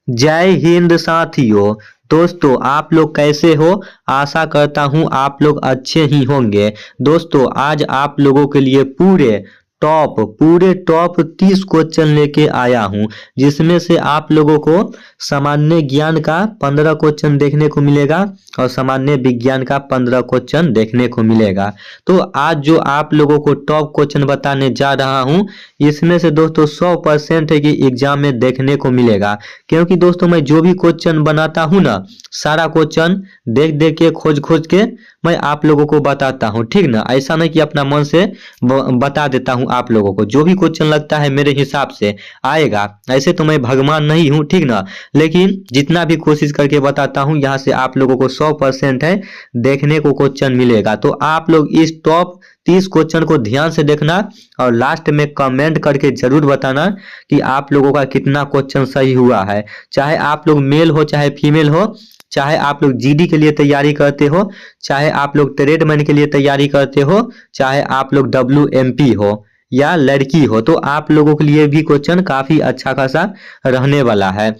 जय हिंद साथियों। दोस्तों आप लोग कैसे हो? आशा करता हूँ आप लोग अच्छे ही होंगे। दोस्तों आज आप लोगों के लिए पूरे टॉप 30 क्वेश्चन लेके आया हूँ, जिसमें से आप लोगों को सामान्य ज्ञान का 15 क्वेश्चन देखने को मिलेगा और सामान्य विज्ञान का 15 क्वेश्चन देखने को मिलेगा। तो आज जो आप लोगों को टॉप क्वेश्चन बताने जा रहा हूँ, इसमें से दोस्तों 100% है कि एग्जाम में देखने को मिलेगा। क्योंकि दोस्तों मैं जो भी क्वेश्चन बनाता हूँ ना, सारा क्वेश्चन देख देख के खोज खोज के मैं आप लोगों को बताता हूँ, ठीक ना। ऐसा नहीं कि अपना मन से बता देता हूँ आप लोगों को। जो भी क्वेश्चन लगता है मेरे हिसाब से आएगा। ऐसे तो मैं भगवान नहीं हूँ, ठीक ना, लेकिन जितना भी कोशिश करके बताता हूँ, यहाँ से आप लोगों को 100% है देखने को क्वेश्चन मिलेगा। तो आप लोग इस टॉप 30 क्वेश्चन को ध्यान से देखना और लास्ट में कमेंट करके जरूर बताना कि आप लोगों का कितना क्वेश्चन सही हुआ है। चाहे आप लोग मेल हो चाहे फीमेल हो, चाहे आप लोग जीडी के लिए तैयारी करते हो, चाहे आप लोग ट्रेडमैन के लिए तैयारी करते हो, चाहे आप लोग WMP हो या लड़की हो, तो आप लोगों के लिए भी क्वेश्चन काफी अच्छा खासा रहने वाला है।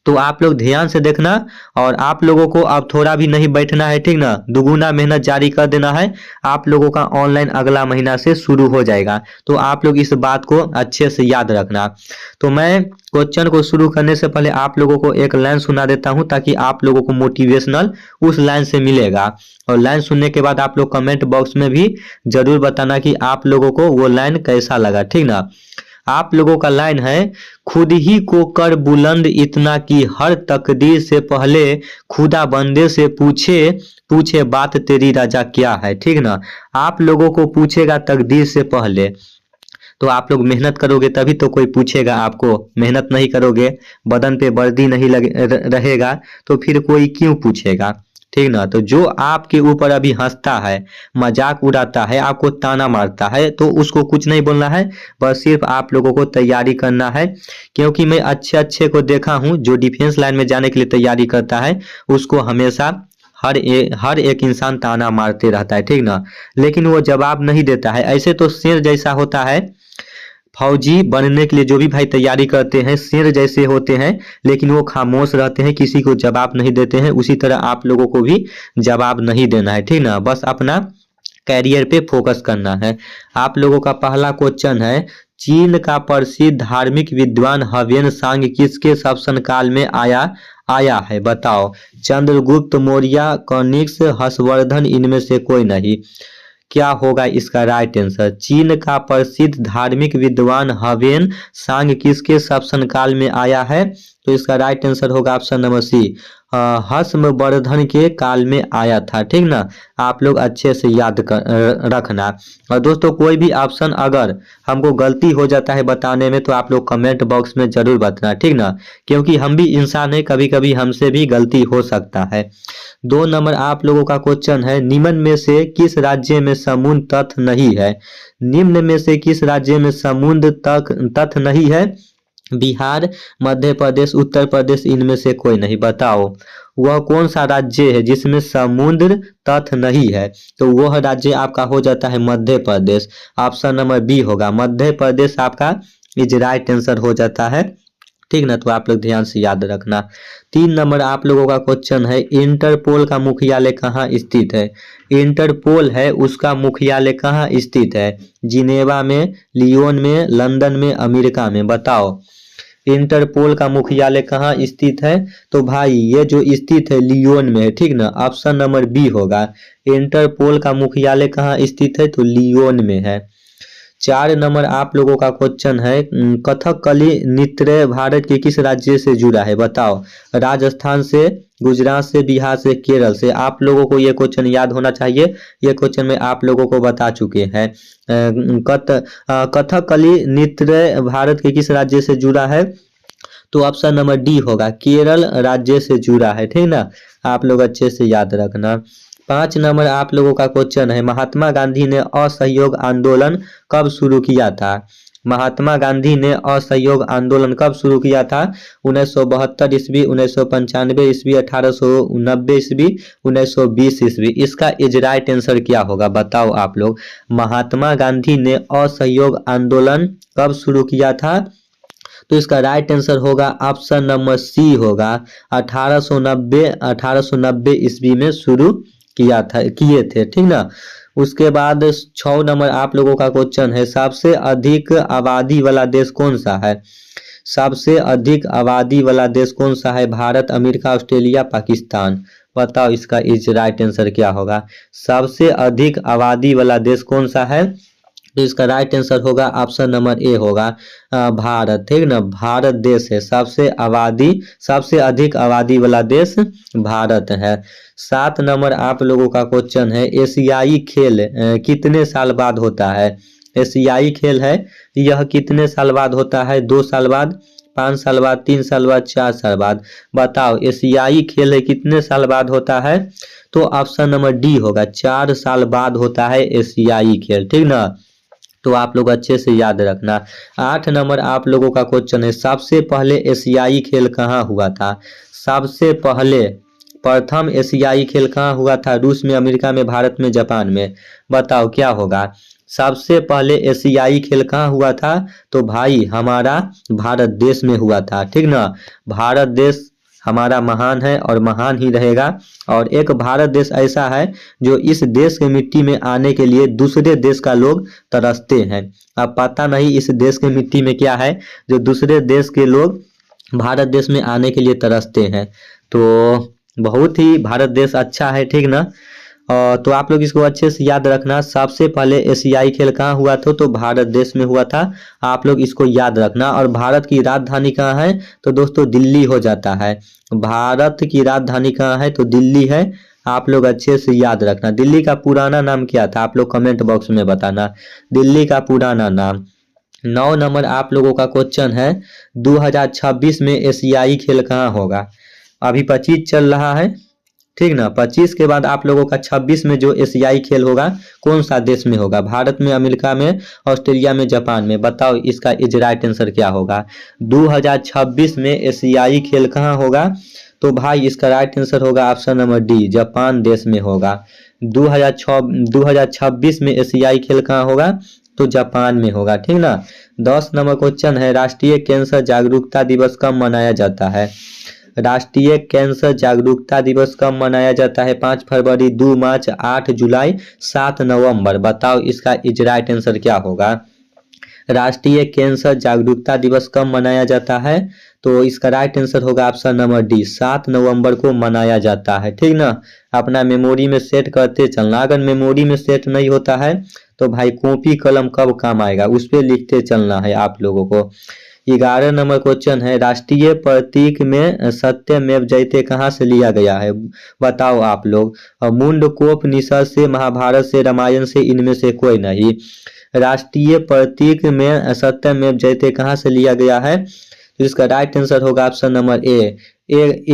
तो आप लोग ध्यान से देखना और आप लोगों को अब थोड़ा भी नहीं बैठना है, ठीक ना। दुगुना मेहनत जारी कर देना है। आप लोगों का ऑनलाइन अगला महीना से शुरू हो जाएगा, तो आप लोग इस बात को अच्छे से याद रखना। तो मैं क्वेश्चन को शुरू करने से पहले आप लोगों को एक लाइन सुना देता हूं, ताकि आप लोगों को मोटिवेशनल उस लाइन से मिलेगा। और लाइन सुनने के बाद आप लोग कमेंट बॉक्स में भी जरूर बताना कि आप लोगों को वो लाइन कैसा लगा, ठीक ना। आप लोगों का लाइन है, खुद ही को कर बुलंद इतना कि हर तकदीर से पहले खुदा बंदे से पूछे पूछे बात तेरी राजा क्या है, ठीक ना। आप लोगों को पूछेगा तकदीर से पहले, तो आप लोग मेहनत करोगे तभी तो कोई पूछेगा आपको। मेहनत नहीं करोगे, बदन पे वर्दी नहीं रहेगा, तो फिर कोई क्यों पूछेगा, ठीक ना। तो जो आपके ऊपर अभी हंसता है, मजाक उड़ाता है, आपको ताना मारता है, तो उसको कुछ नहीं बोलना है। बस सिर्फ आप लोगों को तैयारी करना है। क्योंकि मैं अच्छे अच्छे को देखा हूँ जो डिफेंस लाइन में जाने के लिए तैयारी करता है, उसको हमेशा हर एक इंसान ताना मारते रहता है, ठीक ना, लेकिन वो जवाब नहीं देता है। ऐसे तो शेर जैसा होता है। फौजी बनने के लिए जो भी भाई तैयारी करते हैं, शेर जैसे होते हैं, लेकिन वो खामोश रहते हैं, किसी को जवाब नहीं देते हैं। उसी तरह आप लोगों को भी जवाब नहीं देना है, ठीक ना। बस अपना कैरियर पे फोकस करना है। आप लोगों का पहला क्वेश्चन है, चीन का प्रसिद्ध धार्मिक विद्वान ह्वेन सांग किसके शासन काल में आया है, बताओ। चंद्रगुप्त मौर्य, कनिष्क, हर्षवर्धन, इनमें से कोई नहीं। क्या होगा इसका राइट आंसर? चीन का प्रसिद्ध धार्मिक विद्वान ह्वेन सांग किसके शासनकाल में आया है? तो इसका राइट आंसर होगा ऑप्शन नंबर सी, हर्षवर्धन के काल में आया था, ठीक ना। आप लोग अच्छे से याद रखना। और दोस्तों कोई भी ऑप्शन अगर हमको गलती हो जाता है बताने में, तो आप लोग कमेंट बॉक्स में जरूर बताना, ठीक ना, क्योंकि हम भी इंसान हैं, कभी कभी हमसे भी गलती हो सकता है। 2 नंबर आप लोगों का क्वेश्चन है, निम्न में से किस राज्य में समुद्र तट नहीं है? निम्न में से किस राज्य में समुद्र तट नहीं है? बिहार, मध्य प्रदेश, उत्तर प्रदेश, इनमें से कोई नहीं। बताओ वह कौन सा राज्य है जिसमें समुद्र तट नहीं है? तो वह राज्य आपका हो जाता है Madhya Pradesh. Option number B होगा, मध्य प्रदेश आपका इज राइट आंसर हो जाता है, ठीक ना। तो आप लोग ध्यान से याद रखना। 3 नंबर आप लोगों का क्वेश्चन है, इंटरपोल का मुख्यालय कहाँ स्थित है? इंटरपोल है उसका मुख्यालय कहाँ स्थित है? जिनेवा में, लियोन में, लंदन में, अमेरिका में? बताओ इंटरपोल का मुख्यालय कहाँ स्थित है? तो भाई ये जो स्थित है लियोन में है, ठीक ना। ऑप्शन नंबर बी होगा, इंटरपोल का मुख्यालय कहाँ स्थित है? तो लियोन में है। 4 नंबर आप लोगों का क्वेश्चन है, कथकली नृत्य भारत के किस राज्य से जुड़ा है? बताओ। राजस्थान से, गुजरात से, बिहार से, केरल से? आप लोगों को ये क्वेश्चन याद होना चाहिए। ये क्वेश्चन मैं आप लोगों को बता चुके हैं। कथकली नृत्य भारत के किस राज्य से जुड़ा है? तो ऑप्शन नंबर डी होगा, केरल राज्य से जुड़ा है, ठीक ना। आप लोग अच्छे से याद रखना। 5 नंबर आप लोगों का क्वेश्चन है, महात्मा गांधी ने असहयोग आंदोलन कब शुरू किया था? महात्मा गांधी ने असहयोग आंदोलन कब शुरू किया था? 1972 ईस्वी, 1995 ईस्वी, 1890 ईस्वी, 1920 ईस्वी? इसका इज राइट आंसर क्या होगा? बताओ आप लोग। महात्मा गांधी ने असहयोग आंदोलन कब शुरू किया था? तो इसका राइट आंसर होगा ऑप्शन नंबर सी होगा। 1890 ईस्वी में शुरू किए थे, ठीक ना। उसके बाद 6 नंबर आप लोगों का क्वेश्चन है, सबसे अधिक आबादी वाला देश कौन सा है? सबसे अधिक आबादी वाला देश कौन सा है? Bharat, America, Australia, Pakistan. बताओ इसका इज राइट आंसर क्या होगा? सबसे अधिक आबादी वाला देश कौन सा है? तो इसका राइट आंसर होगा ऑप्शन नंबर ए होगा भारत, ठीक ना। भारत देश है सबसे अधिक आबादी वाला देश भारत है। 7 नंबर आप लोगों का क्वेश्चन है, एशियाई खेल कितने साल बाद होता है? एशियाई खेल है यह कितने साल बाद होता है? 2 साल बाद, 5 साल बाद, 3 साल बाद, 4 साल बाद। बताओ एशियाई खेल है कितने साल बाद होता है? तो ऑप्शन नंबर डी होगा, 4 साल बाद होता है एशियाई खेल, ठीक ना। तो आप लोग अच्छे से याद रखना। 8 नंबर आप लोगों का क्वेश्चन है, सबसे पहले एशियाई खेल कहाँ हुआ था? सबसे पहले प्रथम एशियाई खेल कहाँ हुआ था? रूस में, अमेरिका में, भारत में, जापान में। बताओ क्या होगा? सबसे पहले एशियाई खेल कहाँ हुआ था? तो भाई हमारा भारत देश में हुआ था, ठीक ना। भारत देश हमारा महान है और महान ही रहेगा। और एक भारत देश ऐसा है जो इस देश के मिट्टी में आने के लिए दूसरे देश का लोग तरसते हैं। अब पता नहीं इस देश के मिट्टी में क्या है जो दूसरे देश के लोग भारत देश में आने के लिए तरसते हैं। तो बहुत ही भारत देश अच्छा है, ठीक ना। तो आप लोग इसको अच्छे से याद रखना। सबसे पहले एशियाई खेल कहाँ हुआ था? तो भारत देश में हुआ था। आप लोग इसको याद रखना। और भारत की राजधानी कहाँ है? तो दोस्तों दिल्ली हो जाता है। भारत की राजधानी कहाँ है? तो दिल्ली है। आप लोग अच्छे से याद रखना। दिल्ली का पुराना नाम क्या था? आप लोग कमेंट बॉक्स में बताना दिल्ली का पुराना नाम। 9 नंबर आप लोगों का क्वेश्चन है, 2026 में एशियाई खेल कहाँ होगा? अभी 25 चल रहा है, ठीक ना। 25 के बाद आप लोगों का 26 में जो एशियाई खेल होगा कौन सा देश में होगा? भारत में, अमेरिका में, ऑस्ट्रेलिया में, जापान में। बताओ इसका इज राइट आंसर क्या होगा? 2026 में एशियाई खेल कहाँ होगा? तो भाई इसका राइट आंसर होगा ऑप्शन नंबर डी, जापान देश में होगा। 2026 में एशियाई खेल कहाँ होगा? तो जापान में होगा, ठीक ना। 10 नंबर क्वेश्चन है, राष्ट्रीय कैंसर जागरूकता दिवस कब मनाया जाता है? राष्ट्रीय कैंसर जागरूकता दिवस कब मनाया जाता है? 5 फरवरी, 2 मार्च, 8 जुलाई, 7 नवंबर। बताओ इसका इज राइट आंसर क्या होगा? राष्ट्रीय कैंसर जागरूकता दिवस कब मनाया जाता है? तो इसका राइट आंसर होगा ऑप्शन नंबर डी, 7 नवंबर को मनाया जाता है, ठीक ना। अपना मेमोरी में सेट करते चलना। अगर मेमोरी में सेट नहीं होता है तो भाई कॉपी कलम कब काम आएगा, उस पर लिखते चलना है आप लोगों को। 11 नंबर क्वेश्चन है, राष्ट्रीय प्रतीक में सत्यमेव जयते कहाँ से लिया गया है? बताओ आप लोग। मुंडकोपनिषद से, महाभारत से, रामायण से, इनमें से कोई नहीं। राष्ट्रीय प्रतीक में सत्यमेव जयते कहाँ से लिया गया है? तो इसका राइट आंसर होगा ऑप्शन नंबर ए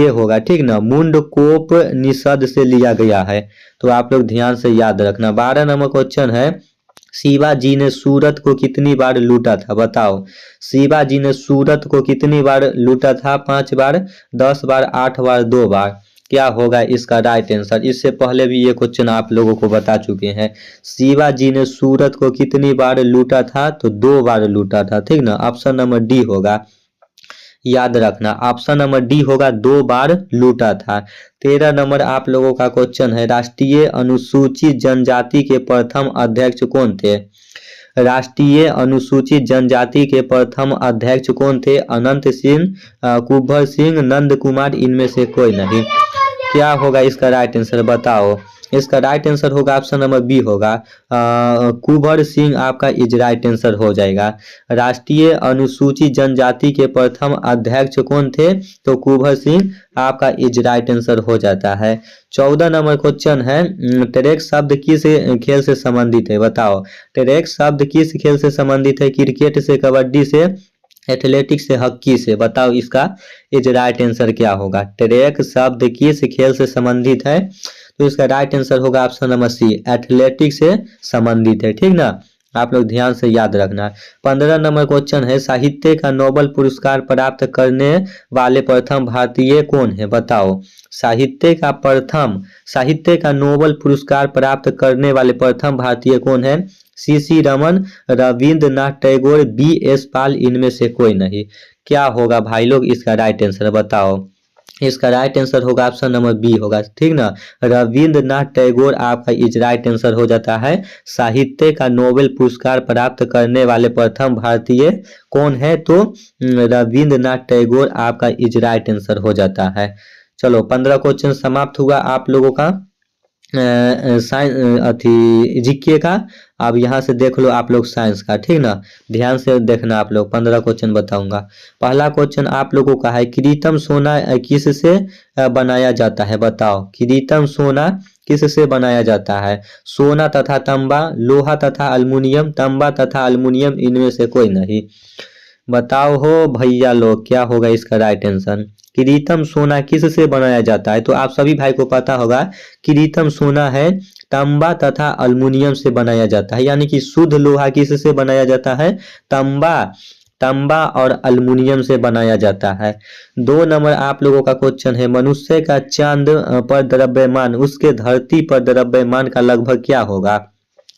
होगा, ठीक ना। मुंडकोपनिषद से लिया गया है। तो आप लोग ध्यान से याद रखना। 12 नंबर क्वेश्चन है, शिवाजी ने सूरत को कितनी बार लूटा था? बताओ शिवाजी ने सूरत को कितनी बार लूटा था? 5 बार, 10 बार, 8 बार, 2 बार। क्या होगा इसका राइट आंसर? इससे पहले भी ये क्वेश्चन आप लोगों को बता चुके हैं। शिवाजी ने सूरत को कितनी बार लूटा था? तो 2 बार लूटा था, ठीक ना। ऑप्शन नंबर डी होगा, याद रखना ऑप्शन नंबर डी होगा, 2 बार लूटा था। 13 नंबर आप लोगों का क्वेश्चन है, राष्ट्रीय अनुसूचित जनजाति के प्रथम अध्यक्ष कौन थे? राष्ट्रीय अनुसूचित जनजाति के प्रथम अध्यक्ष कौन थे? अनंत सिंह, कुंवर सिंह, नंद कुमार, इनमें से कोई नहीं। क्या होगा इसका राइट आंसर? बताओ इसका राइट आंसर होगा ऑप्शन नंबर बी होगा, कुंवर सिंह आपका इज राइट आंसर हो जाएगा। राष्ट्रीय अनुसूचित जनजाति के प्रथम अध्यक्ष कौन थे? तो कुंवर सिंह आपका इज राइट आंसर हो जाता है। 14 नंबर क्वेश्चन है, ट्रैक शब्द किस खेल से संबंधित है? बताओ ट्रैक शब्द किस खेल से संबंधित है? क्रिकेट से, कबड्डी से, एथलेटिक्स से, हॉकी से। बताओ इसका इज राइट आंसर क्या होगा? ट्रैक शब्द किस खेल से संबंधित है? तो इसका राइट आंसर होगा ऑप्शन नंबर सी, एथलेटिक्स से संबंधित है, ठीक ना। आप लोग ध्यान से याद रखना। 15 नंबर क्वेश्चन है, साहित्य का नोबेल पुरस्कार प्राप्त करने वाले प्रथम भारतीय कौन है? बताओ साहित्य का नोबेल पुरस्कार प्राप्त करने वाले प्रथम भारतीय कौन है? CC Raman, Rabindranath Tagore, B S Pal, इनमें से कोई नहीं। क्या होगा भाई लोग इसका राइट आंसर बताओ। इसका राइट आंसर होगा ऑप्शन नंबर बी होगा, ठीक ना। रविंद्रनाथ टैगोर आपका इज राइट आंसर हो जाता है। साहित्य का नोबेल पुरस्कार प्राप्त करने वाले प्रथम भारतीय कौन है, तो रविंद्रनाथ टैगोर आपका इज राइट आंसर हो जाता है। चलो 15 क्वेश्चन समाप्त हुआ आप लोगों का अथी जीके का। अब यहाँ से देख लो आप लोग साइंस का, ठीक ना। ध्यान से देखना आप लोग, 15 क्वेश्चन बताऊंगा। पहला क्वेश्चन आप लोगों का है, किरीटम सोना किससे बनाया जाता है, बताओ। किरीटम सोना किससे बनाया जाता है। सोना तथा तांबा, लोहा तथा अल्युमिनियम, तांबा तथा अल्युमिनियम, इनमें से कोई नहीं। बताओ हो भैया लोग, क्या होगा इसका राइट आंसर। किरीटम सोना किससे बनाया जाता है, तो आप सभी भाई को पता होगा किरीटम सोना है तांबा तथा अल्युमिनियम से बनाया जाता है, यानी कि शुद्ध लोहा किससे बनाया जाता है, तांबा, तांबा और अल्युमिनियम से बनाया जाता है। 2 नंबर आप लोगों का क्वेश्चन है, मनुष्य का चांद पर द्रव्यमान उसके धरती पर द्रव्यमान का लगभग क्या होगा,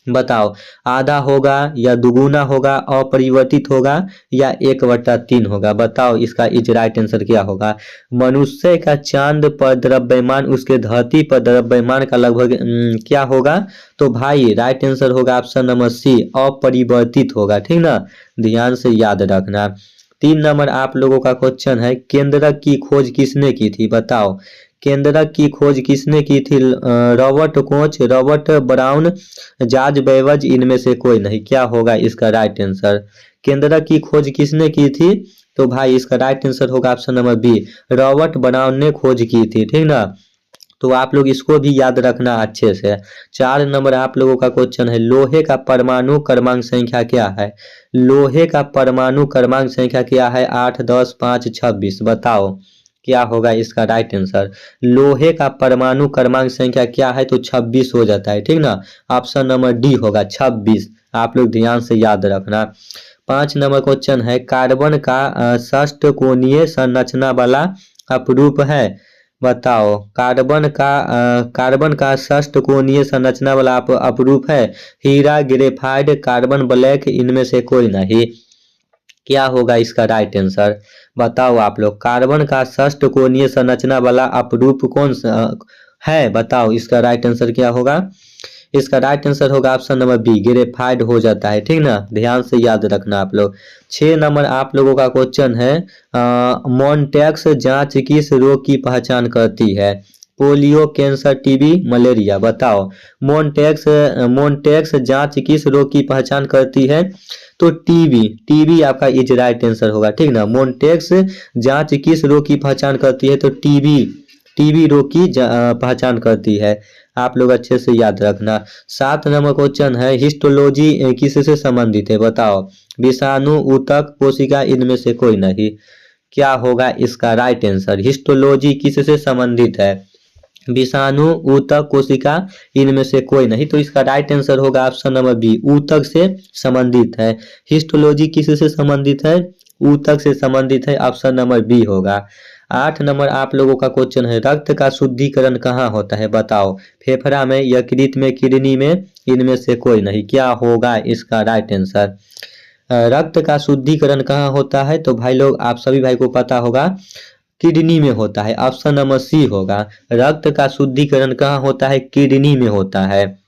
बताओ। आधा होगा या दुगुना होगा, अपरिवर्तित होगा या 1/3 होगा। बताओ इसका इज राइट आंसर क्या होगा। मनुष्य का चांद पर द्रव्यमान उसके धरती पर द्रव्यमान का लगभग क्या होगा, तो भाई राइट आंसर होगा ऑप्शन नंबर सी, अपरिवर्तित होगा, ठीक ना। ध्यान से याद रखना। 3 नंबर आप लोगों का क्वेश्चन है, केंद्रक की खोज किसने की थी, बताओ। केंद्रक की खोज किसने की थी, Robert Koch, Robert Brown, George Babbage, इनमें से कोई नहीं। क्या होगा इसका राइट आंसर। केंद्रक की खोज किसने की थी, तो भाई इसका राइट आंसर होगा option number B, Robert Brown ने खोज की थी, ठीक ना। तो आप लोग इसको भी याद रखना अच्छे से। 4 नंबर आप लोगों का क्वेश्चन है, लोहे का परमाणु क्रमांक संख्या क्या है। लोहे का परमाणु क्रमांक संख्या क्या है, 8, 10, 5, 26, बताओ क्या होगा इसका राइट आंसर। लोहे का परमाणु क्रमांक संख्या क्या है, तो 26 हो जाता है, ठीक ना। ऑप्शन नंबर डी होगा 26, आप लोग ध्यान से याद रखना। 5 नंबर क्वेश्चन है, कार्बन का षष्ठकोणीय संरचना वाला अपरूप है, बताओ। कार्बन का षष्ठकोणीय संरचना वाला अपरूप है, हीरा, ग्रेफाइट, कार्बन ब्लैक, इनमें से कोई नहीं। क्या होगा इसका राइट आंसर, बताओ आप लोग। कार्बन का षष्ठकोणीय संरचना वाला अपरूप कौन सा है, बताओ इसका राइट आंसर क्या होगा। इसका राइट आंसर होगा ऑप्शन नंबर बी, ग्रेफाइट हो जाता है, ठीक ना। ध्यान से याद रखना आप लोग। 6 नंबर आप लोगों का क्वेश्चन है, मॉन्टेक्स जांच किस रोग की पहचान करती है, पोलियो, कैंसर, टीबी, मलेरिया, बताओ। मोन्टेक्स जांच किस रोग की पहचान करती है, तो टीबी, टीबी आपका इज राइट आंसर होगा, ठीक ना। मोन्टेक्स जांच किस रोग की पहचान करती है, तो टीबी, टीबी रोग की पहचान करती है, आप लोग अच्छे से याद रखना। 7 नंबर क्वेश्चन है, हिस्टोलॉजी किससे संबंधित है, बताओ। विषाणु, ऊतक, कोशिका, इनमें से कोई नहीं। क्या होगा इसका राइट आंसर। हिस्टोलॉजी किससे संबंधित है, विषाणु, ऊतक, कोशिका, इनमें से कोई नहीं। तो इसका राइट आंसर होगा ऑप्शन नंबर बी, ऊतक से संबंधित है। हिस्टोलॉजी किससे संबंधित है, ऊतक से संबंधित है, ऑप्शन नंबर बी होगा। 8 नंबर आप लोगों का क्वेश्चन है, रक्त का शुद्धिकरण कहाँ होता है, बताओ। फेफड़ा में, यकृत में, किडनी में, इनमें से कोई नहीं। क्या होगा इसका राइट आंसर। रक्त का शुद्धिकरण कहाँ होता है, तो भाई लोग आप सभी भाई को पता होगा किडनी में होता है, ऑप्शन नंबर सी होगा। रक्त का शुद्धिकरण कहाँ होता है, किडनी में होता है।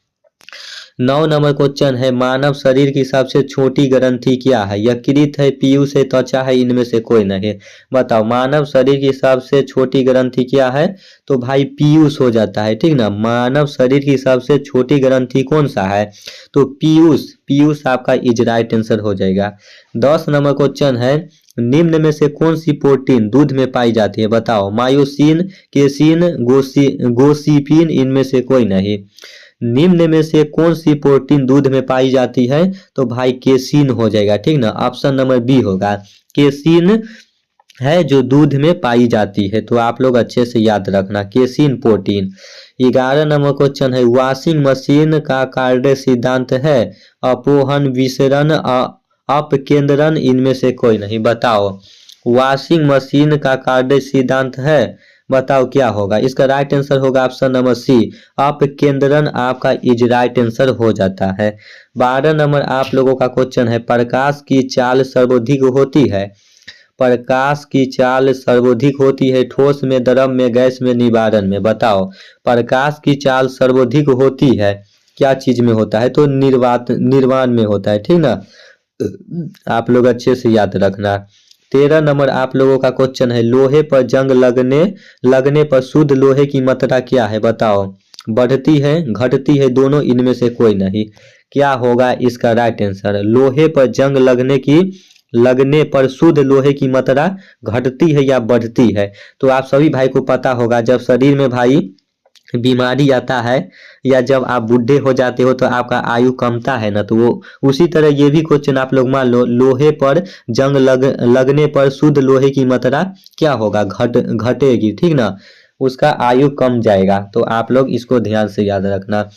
9 नंबर क्वेश्चन है, मानव शरीर की सबसे छोटी ग्रंथि क्या है, यकृत है, पीयूष है, त्वचा है, इनमें से कोई नहीं। बताओ मानव शरीर की सबसे छोटी ग्रंथि क्या है, तो भाई पीयूष हो जाता है, ठीक ना। मानव शरीर की सबसे छोटी ग्रंथि कौन सा है, तो पीयूष, पीयूष आपका इज राइट आंसर हो जाएगा। 10 नंबर क्वेश्चन है, निम्न में से कौन सी प्रोटीन दूध में पाई जाती है, बताओ। मायोसिन, केसिन, गोसिपिन, इनमें से कोई नहीं। निम्न में से कौन सी प्रोटीन दूध में पाई जाती है, तो भाई केसिन हो जाएगा, ठीक ना। ऑप्शन नंबर बी होगा, केसिन है जो दूध में पाई जाती है, तो आप लोग अच्छे से याद रखना, केसिन प्रोटीन। 11 नंबर क्वेश्चन है, वॉशिंग मशीन का कार्य सिद्धांत है, अपोहन, विसरण, अपकेंद्रण, इनमें से कोई नहीं। बताओ वॉशिंग मशीन का कार्य सिद्धांत है, बताओ क्या होगा। इसका राइट आंसर होगा ऑप्शन नंबर सी, अपकेंद्रन आपका इज राइट आंसर हो जाता है। 12 नंबर आप लोगों का क्वेश्चन है, प्रकाश की चाल सर्वाधिक होती है। प्रकाश की चाल सर्वाधिक होती है ठोस में, द्रव में, गैस में, निवारण में। बताओ प्रकाश की चाल सर्वाधिक होती है क्या चीज में होता है, तो निर्वाण में होता है, ठीक ना। आप लोग अच्छे से याद रखना। 13 नंबर आप लोगों का क्वेश्चन है, लोहे पर जंग लगने पर शुद्ध लोहे की मात्रा क्या है। बताओ बढ़ती है, घटती है, दोनों इनमें से कोई नहीं। क्या होगा इसका राइट आंसर। लोहे पर जंग लगने पर शुद्ध लोहे की मात्रा घटती है या बढ़ती है। तो आप सभी भाई को पता होगा, जब शरीर में भाई बीमारी आता है या जब आप बूढ़े हो जाते हो तो आपका आयु कमता है ना, तो वो उसी तरह ये भी क्वेश्चन आप लोग मान लो, लोहे पर जंग लगने पर शुद्ध लोहे की मात्रा क्या होगा, घटेगी, ठीक ना, उसका आयु कम जाएगा। तो आप लोग इसको ध्यान से याद रखना।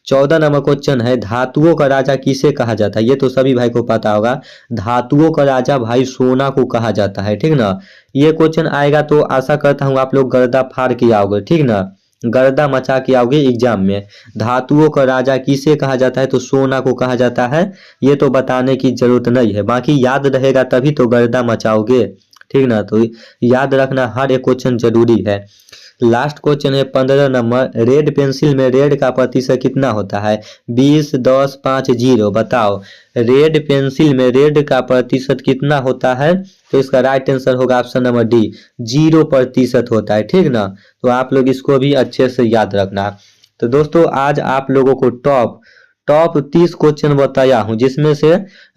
14 नंबर क्वेश्चन है, धातुओं का राजा किसे कहा जाता है। ये तो सभी भाई को पता होगा, धातुओं का राजा भाई सोना को कहा जाता है, ठीक ना। ये क्वेश्चन आएगा तो आशा करता हूँ आप लोग गर्दा फाड़ के आओगे, ठीक ना, गर्दा मचा के आओगे एग्जाम में। धातुओं का राजा किसे कहा जाता है, तो सोना को कहा जाता है। ये तो बताने की जरूरत नहीं है, बाकी याद रहेगा तभी तो गर्दा मचाओगे, ठीक ना। तो याद रखना, हर एक क्वेश्चन जरूरी है। लास्ट क्वेश्चन है 15 नंबर, रेड पेंसिल में रेड का प्रतिशत कितना होता है। 20, 10, 5, 0। बताओ रेड पेंसिल में रेड का प्रतिशत कितना होता है, तो इसका राइट आंसर होगा ऑप्शन नंबर डी, 0% होता है, ठीक ना। तो आप लोग इसको भी अच्छे से याद रखना। तो दोस्तों आज आप लोगों को टॉप 30 क्वेश्चन बताया हूं, जिसमें से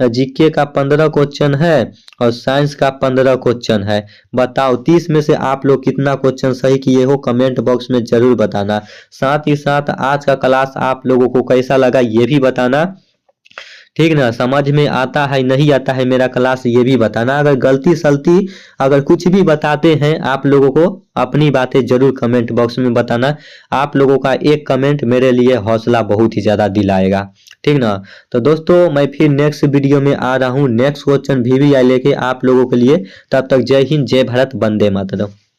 जीके का 15 क्वेश्चन है और साइंस का 15 क्वेश्चन है। बताओ 30 में से आप लोग कितना क्वेश्चन सही किए हो, कमेंट बॉक्स में जरूर बताना। साथ ही साथ आज का क्लास आप लोगों को कैसा लगा ये भी बताना, ठीक ना। समझ में आता है नहीं आता है मेरा क्लास ये भी बताना। अगर गलती सलती अगर कुछ भी बताते हैं आप लोगों को, अपनी बातें जरूर कमेंट बॉक्स में बताना। आप लोगों का एक कमेंट मेरे लिए हौसला बहुत ही ज़्यादा दिलाएगा, ठीक ना। तो दोस्तों मैं फिर नेक्स्ट वीडियो में आ रहा हूँ, नेक्स्ट क्वेश्चन भी लेके आप लोगों के लिए। तब तक जय हिंद, जय भारत, वंदे मातरम।